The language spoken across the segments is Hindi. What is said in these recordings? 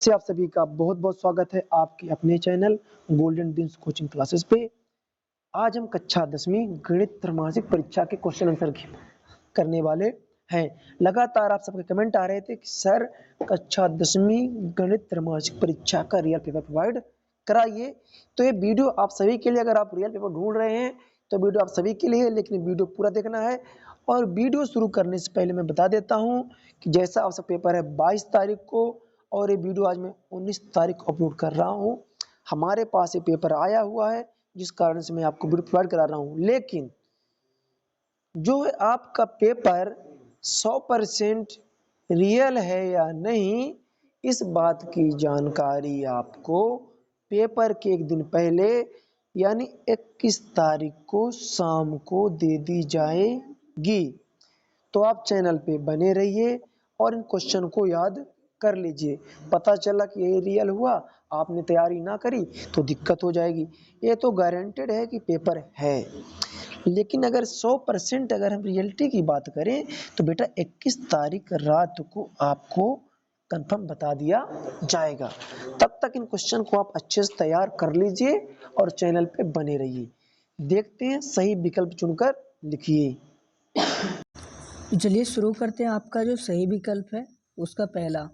से आप सभी का बहुत बहुत स्वागत है आपके अपने channel golden dims coaching classes पे। आज हम कक्षा 10वीं गणित त्रैमासिक परीक्षा के क्वेश्चन आंसर करने वाले हैं। लगातार आप सबके कमेंट आ रहे थे कि सर कक्षा 10वीं गणित त्रैमासिक परीक्षा का रियल पेपर प्रोवाइड कराइए। तो ये वीडियो आप सभी के लिए, अगर आप रियल पेपर ढूंढ रहे हैं तो वीडियो आप सभी के लिए है, लेकिन वीडियो पूरा देखना है। और वीडियो शुरू करने से पहले मैं बता देता हूं कि जैसा आपका पेपर है 22 तारीख को, और ये वीडियो आज मैं 19 तारीख को अपलोड कर रहा हूं। हमारे पास ये पेपर आया हुआ है, जिस कारण से मैं आपको वीडियो प्रोवाइड करा रहा हूं। लेकिन जो आपका पेपर 100% रियल है या नहीं, इस बात की जानकारी आपको पेपर के एक दिन पहले यानी 21 तारीख को शाम को दे दी जाएगी। तो आप चैनल पे बने रहिए और इन क्वेश्चन को याद कर लीजिए। पता चला कि ये रियल हुआ, आपने तैयारी ना करी तो दिक्कत हो जाएगी। ये तो गारंटेड है कि पेपर है, लेकिन अगर 100% अगर हम रियलिटी की बात करें तो बेटा 21 तारीख रात को आपको कंफर्म बता दिया जाएगा। तब तक इन क्वेश्चन को आप अच्छे से तैयार कर लीजिए और चैनल पे बने रहिए। देखते हैं, सही विकल्प चुनकर लिखिए। तो चलिए शुरू करते हैं। आपका जो सही विकल्प है उसका पहला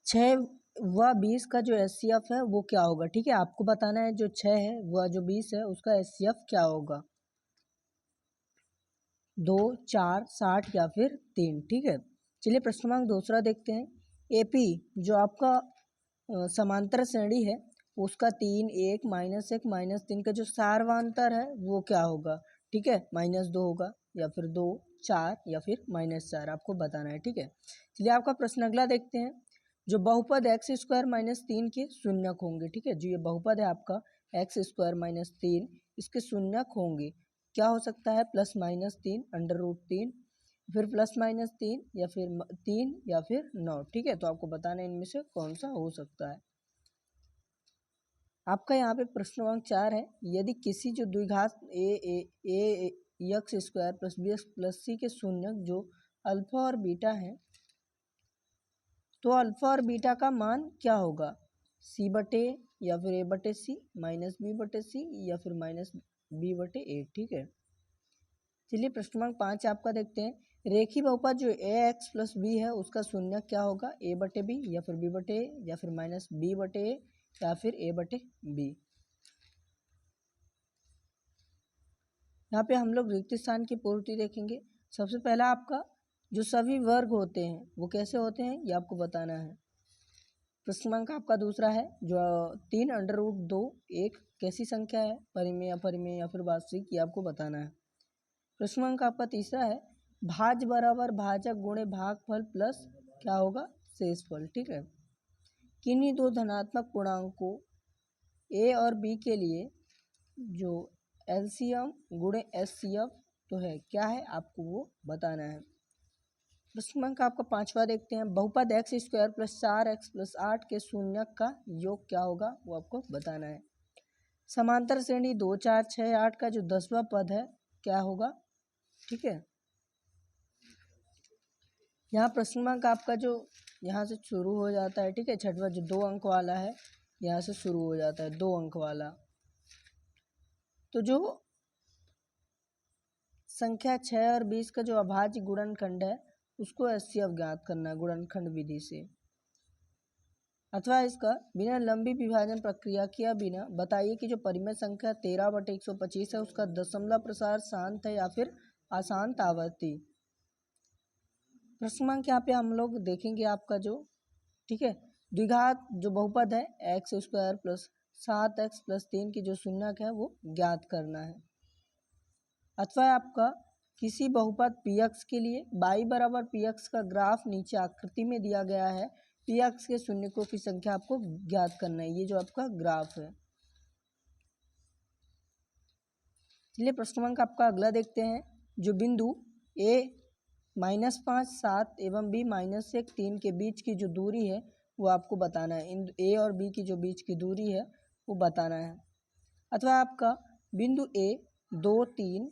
6 व 20 का जो एचसीएफ है वो क्या होगा। ठीक है, आपको बताना है जो 6 है वह जो 20 है उसका एचसीएफ क्या होगा, 2, 4, 60 या फिर 3। ठीक है, चलिए प्रश्न क्रमांक दूसरा देखते हैं। एपी जो आपका समांतर श्रेणी है उसका 3, 1, -1, -3 का जो सार्वंतर है वो क्या होगा। ठीक है, -2 होगा या फिर 2, 4 या फिर -4 आपको बताना है। ठीक है, चलिए आपका प्रश्न अगला देखते हैं। जो बहुपद x² - 3 के शून्यक होंगे। ठीक है, जो ये बहुपद है आपका x² - 3 इसके शून्यक होंगे। क्या हो सकता है, +-3 √3 फिर +-3 या फिर 3 या फिर 9। ठीक है, तो आपको बताना है इनमें से कौन सा हो सकता है। आपका यहाँ पे प्रश्न क्रमांक 4 है। यदि किसी जो द्विघात ए x² + bx + c के शून्यक जो अल्फा और बीटा है, तो अल्फा और बीटा का मान क्या होगा, c/a या फिर a/c -b/c या फिर -b/a। ठीक है, चलिए प्रश्न क्रमांक 5 आपका देखते हैं। रेखीय बहुपद जो ax + b है उसका शून्यक क्या होगा, a/b या फिर b/a या फिर -b/a या फिर a/b। यहाँ पे हम लोग रिक्त स्थान की पूर्ति देखेंगे। सबसे पहला आपका जो सभी वर्ग होते हैं वो कैसे होते हैं ये आपको बताना है। प्रश्न क्रमांक आपका दूसरा है जो 3 √2 एक कैसी संख्या है, परिमेय, अपरिमेय या फिर वास्तविक, ये आपको बताना है। प्रश्न क्रमांक आपका तीसरा है भाज्य बराबर भाजक गुणे भागफल प्लस क्या होगा, शेषफल। ठीक है, किन्हीं दो धनात्मक पूर्णांकों a और b के लिए जो एलसीएम गुणे एचसीएफ तो है क्या है, आपको वो बताना है। प्रश्न क्रमांक आपका पांचवा देखते हैं। बहुपद x² + 4x + 8 के शून्यक का योग क्या होगा, वो आपको बताना है। समांतर श्रेणी 2, 4, 6, 8 का जो 10वां पद है क्या होगा। ठीक है, यहाँ प्रश्न क्रमांक आपका जो यहाँ से शुरू हो जाता है। ठीक है, छठवा जो 2 अंक वाला है यहाँ से शुरू हो जाता है 2 अंक वाला। तो जो संख्या 6 और 20 का जो अभाज्य गुणनखंड है उसको एचसीएफ ज्ञात करना है गुणनखंड विधि से, अथवा इसका बिना लंबी विभाजन प्रक्रिया किया बिना बताइए कि जो परिमेय संख्या 13/125 है उसका दशमलव प्रसार शांत है या फिर अशांत आवर्ती। प्रश्न क्रमांक यहाँ पे हम लोग देखेंगे आपका जो, ठीक है, द्विघात जो बहुपद है x² + 7x + 3 की जो शून्यक है वो ज्ञात करना है। अथवा आपका किसी बहुपद px के लिए y बराबर px का ग्राफ नीचे आकृति में दिया गया है, px के शून्यकों की संख्या आपको ज्ञात करना है। ये जो आपका ग्राफ है। चलिए प्रश्न क्रमांक आपका अगला देखते हैं। जो बिंदु a -5, 7 एवं b -1, 3 के बीच की जो दूरी है वो आपको बताना है। इन a और b की जो बीच की दूरी है वो बताना है। अथवा आपका बिंदु a 2, 3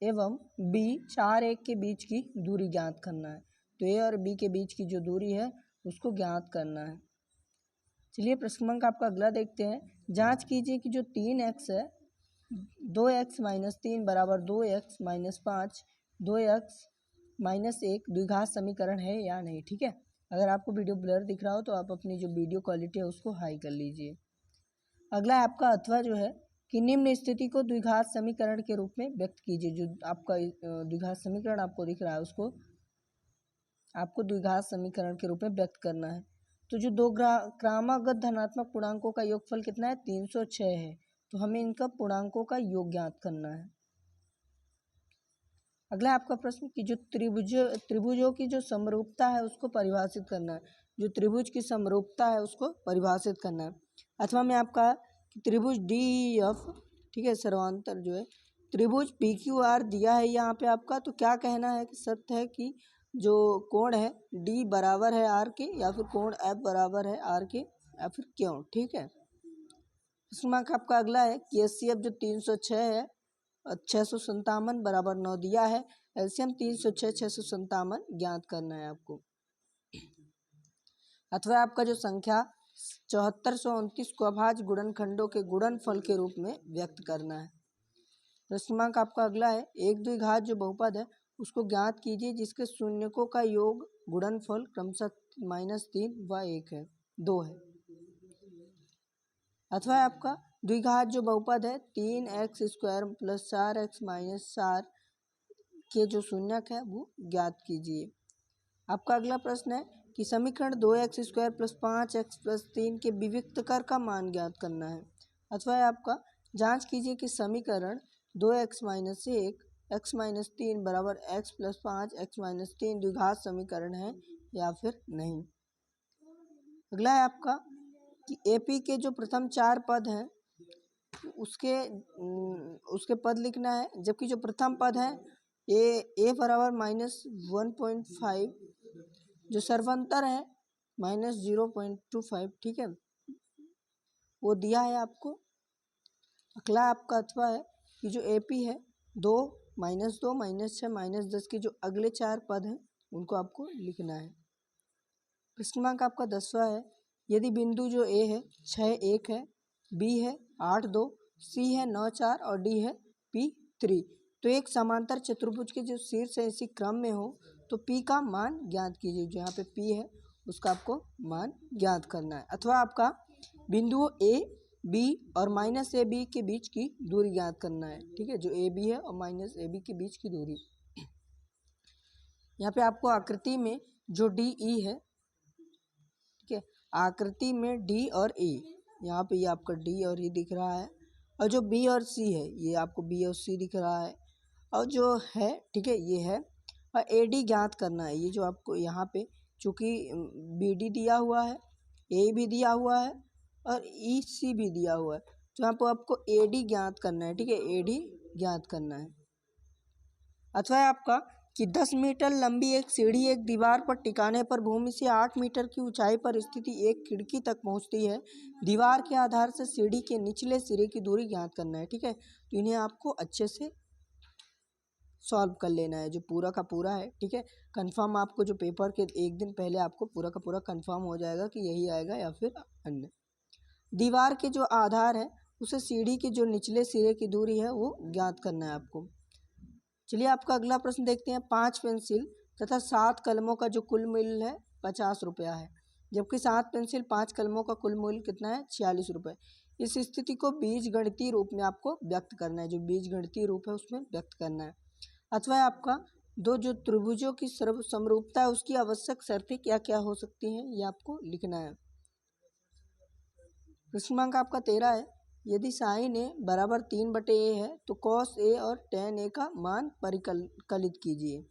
एवं b 4, 1 के बीच की दूरी ज्ञात करना है। तो a और b के बीच की जो दूरी है उसको ज्ञात करना है। चलिए प्रश्न क्रमांक आपका अगला देखते हैं। जांच कीजिए कि जो 3x है 2x - 3 बराबर 2x - 5 2x - 1 द्विघात समीकरण है या नहीं। ठीक है, अगर आपको वीडियो ब्लर दिख रहा हो तो आप अपनी जो वीडियो क्वालिटी है उसको हाई कर लीजिए। अगला है आपका अथवा जो है कि निम्न स्थिति को द्विघात समीकरण के रूप में व्यक्त कीजिए। जो आपका द्विघात समीकरण आपको दिख रहा है उसको आपको द्विघात समीकरण के रूप में व्यक्त करना है। तो जो दो क्रमागत धनात्मक पूर्णांकों का योगफल कितना है 306 है, तो हमें इनका पूर्णांकों का योग ज्ञात करना है। अगला आपका प्रश्न कि जो त्रिभुजों की जो समरूपता है उसको परिभाषित करना है। जो त्रिभुज की समरूपता है उसको परिभाषित करना है। अथवा में आपका कि त्रिभुज DEF, ठीक है, सर्वांतर जो है त्रिभुज PQR दिया है यहाँ पे आपका, तो क्या कहना है कि सत्य है कि जो कोण है D बराबर है R के, या फिर कोण F बराबर है R के, या फिर क्यों। ठीक है, इसमें आपका अगला है कि HCF जो 306 है 657 बराबर 9 दिया है। एलसीएम 306 657 ज्ञात करना है आपको। अथवा आपका जो संख्या 7429 को अभाज्य गुणनखंडों के गुणनफल के रूप में व्यक्त करना है। प्रश्न क्रमांक आपका अगला है एक द्विघात जो बहुपद है उसको ज्ञात कीजिए जिसके शून्यकों का योग गुणनफल क्रमशः -3 व 1 है 2 है। अथवा आपका द्विघात जो बहुपद है 3x² + 4x - 4 के जो शून्यक है वो ज्ञात कीजिए। आपका अगला प्रश्न है कि समीकरण 2x² + 5x + 3 के विविक्तकर का मान ज्ञात करना है। अथवा आपका जांच कीजिए कि समीकरण 2x - 1 x - 3 बराबर x + 5 x - 3 द्विघात समीकरण है या फिर नहीं। अगला है आपका कि AP के जो प्रथम 4 पद हैं उसके पद लिखना है, जबकि जो प्रथम पद है a बराबर -1.5, जो सर्वांतर है -0.25, ठीक है, वो दिया है आपको। अगला आपका अथवा है कि जो AP है 2 -2 -6 -10 के जो अगले 4 पद हैं उनको आपको लिखना है। प्रश्न क्रमांक आपका 10वां है यदि बिंदु जो A है 6 1 है, B है 8 2, C है 9 4 और D है P3, तो एक समांतर चतुर्भुज के जो शीर्ष है इसी क्रम में हो तो P का मान ज्ञात कीजिए। जो यहाँ पे P है उसका आपको मान ज्ञात करना है। अथवा आपका बिंदुओं A B और -AB के बीच की दूरी ज्ञात करना है। ठीक है, जो AB है और -AB के बीच की दूरी। यहाँ पे आपको आकृति में जो DE है, ठीक है, आकृति में D और E, यहाँ पे ये आपका D और E दिख रहा है, और जो B और C है ये आपको B और C दिख रहा है, और जो है, ठीक है, ये है, और AD ज्ञात करना है। ये जो आपको यहाँ पे चूँकि BD दिया हुआ है, A भी दिया हुआ है और EC भी दिया हुआ है, तो यहाँ पर आपको AD ज्ञात करना है। ठीक है, AD ज्ञात करना है। अथवा आपका कि 10 मीटर लंबी एक सीढ़ी एक दीवार पर टिकाने पर भूमि से 8 मीटर की ऊंचाई पर स्थिति एक खिड़की तक पहुंचती है। दीवार के आधार से सीढ़ी के निचले सिरे की दूरी ज्ञात करना है। ठीक है, तो इन्हें आपको अच्छे से सॉल्व कर लेना है, जो पूरा का पूरा है। ठीक है, कंफर्म आपको जो पेपर के एक दिन पहले आपको पूरा का पूरा कंफर्म हो जाएगा कि यही आएगा या फिर अन्य। दीवार के जो आधार है उसे सीढ़ी के जो निचले सिरे की दूरी है वो ज्ञात करना है आपको। चलिए आपका अगला प्रश्न देखते हैं। 5 पेंसिल तथा 7 कलमों का जो कुल मूल्य है 50 रुपया है, जबकि 7 पेंसिल 5 कलमों का कुल मूल्य कितना है 46 रुपये। इस स्थिति को बीजगणितीय रूप में आपको व्यक्त करना है। जो बीजगणितीय रूप है उसमें व्यक्त करना है। अथवा आपका दो जो त्रिभुजों की समरूपता है उसकी आवश्यक शर्तें क्या क्या हो सकती हैं ये आपको लिखना है। प्रश्न क्रमांक आपका 13 है यदि साइन ए बराबर 3/a है तो कॉस ए और टेन ए का मान परिकलित कीजिए।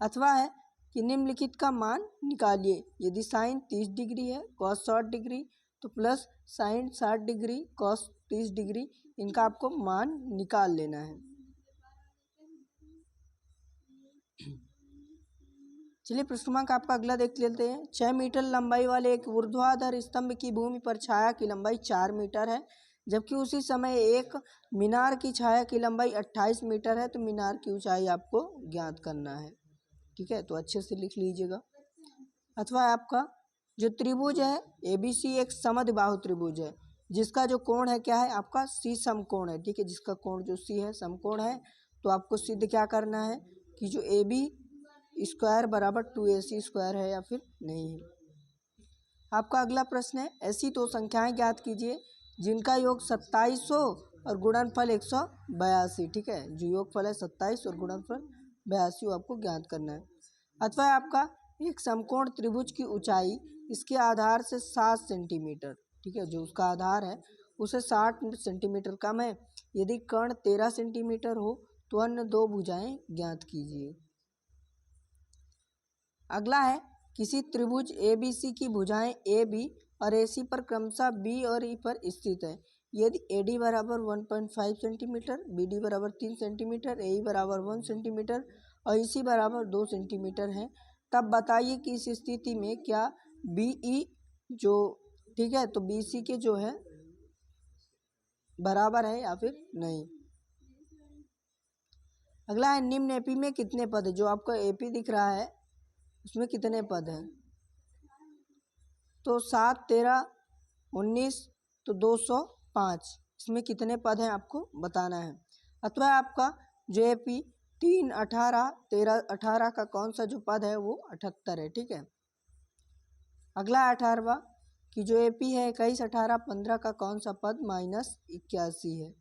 अथवा है कि निम्नलिखित का मान निकालिए। यदि साइन 30 डिग्री है कॉस 60 डिग्री तो plus sign 60 degree cos 30 degree, इनका आपको मान निकाल लेना है। चलिए प्रश्न क्रमांक आपका अगला देख लेते हैं। 6 मीटर लंबाई वाले एक ऊर्ध्वाधर स्तंभ की भूमि पर छाया की लंबाई 4 मीटर है, जबकि उसी समय एक मीनार की छाया की लंबाई 28 मीटर है, तो मीनार की ऊंचाई आपको ज्ञात करना है। ठीक है, तो अच्छे से लिख लीजिएगा। अथवा आपका जो त्रिभुज है ABC एक समद्विबाहु त्रिभुज है जिसका जो कोण है क्या है आपका C समकोण है, ठीक है। जिसका कोण जो C है समकोण है, तो आपको सिद्ध क्या करना है कि जो AB स्क्वायर बराबर 2AC स्क्वायर है या फिर नहीं है। आपका अगला प्रश्न है ऐसी दो संख्याएं ज्ञात कीजिए जिनका योग 27 हो और गुणनफल 182, ठीक है। जो योगफल है 27 और गुणनफल 82 आपको ज्ञात करना है। अथवा आपका एक समकोण त्रिभुज की ऊंचाई इसके आधार से 7 सेंटीमीटर, ठीक है। जो उसका आधार है उसे 60 सेंटीमीटर कम है। यदि कर्ण 13 सेंटीमीटर हो तो अन्य दो भुजाएं ज्ञात कीजिए। अगला है किसी त्रिभुज ABC की भुजाएं AB और AC पर क्रमशः B और E पर स्थित है। यदि AD बराबर 1.5 सेंटीमीटर, BD बराबर 3 सेंटीमीटर, AE बराबर 1 सेंटीमीटर और EC बराबर 2 सेंटीमीटर है, तब बताइए कि इस स्थिति में क्या BE जो, ठीक है, तो BC के जो है बराबर है या फिर नहीं। अगला है निम्न AP में कितने पद है। जो आपको AP दिख रहा है उसमें कितने पद हैं, तो 7, 13, 19 तो 205। इसमें कितने पद हैं आपको बताना है। अथवा आपका जो AP 3, 18, 13, 18 का कौन सा जो पद है वो 78 है, ठीक है। अगला 18वां कि जो AP है 21, 18, 15 का कौन सा पद -81 है।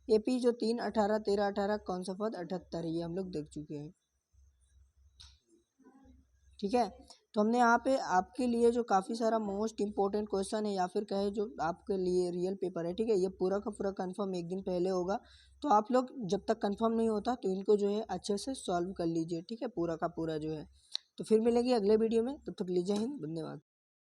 AP जो 3, 18, 13, 18 कौन सा पद 78 है, ये हम लोग देख चुके हैं, ठीक है। तो हमने यहाँ पे आपके लिए जो काफ़ी सारा मोस्ट इंपॉर्टेंट क्वेश्चन है या फिर कहे जो आपके लिए रियल पेपर है, ठीक है, ये पूरा का पूरा कंफर्म एक दिन पहले होगा। तो आप लोग जब तक कंफर्म नहीं होता तो इनको जो है अच्छे से सॉल्व कर लीजिए, ठीक है, पूरा का पूरा जो है। तो फिर मिलेंगे अगले वीडियो में, तब तक लीजिए हिंद, धन्यवाद।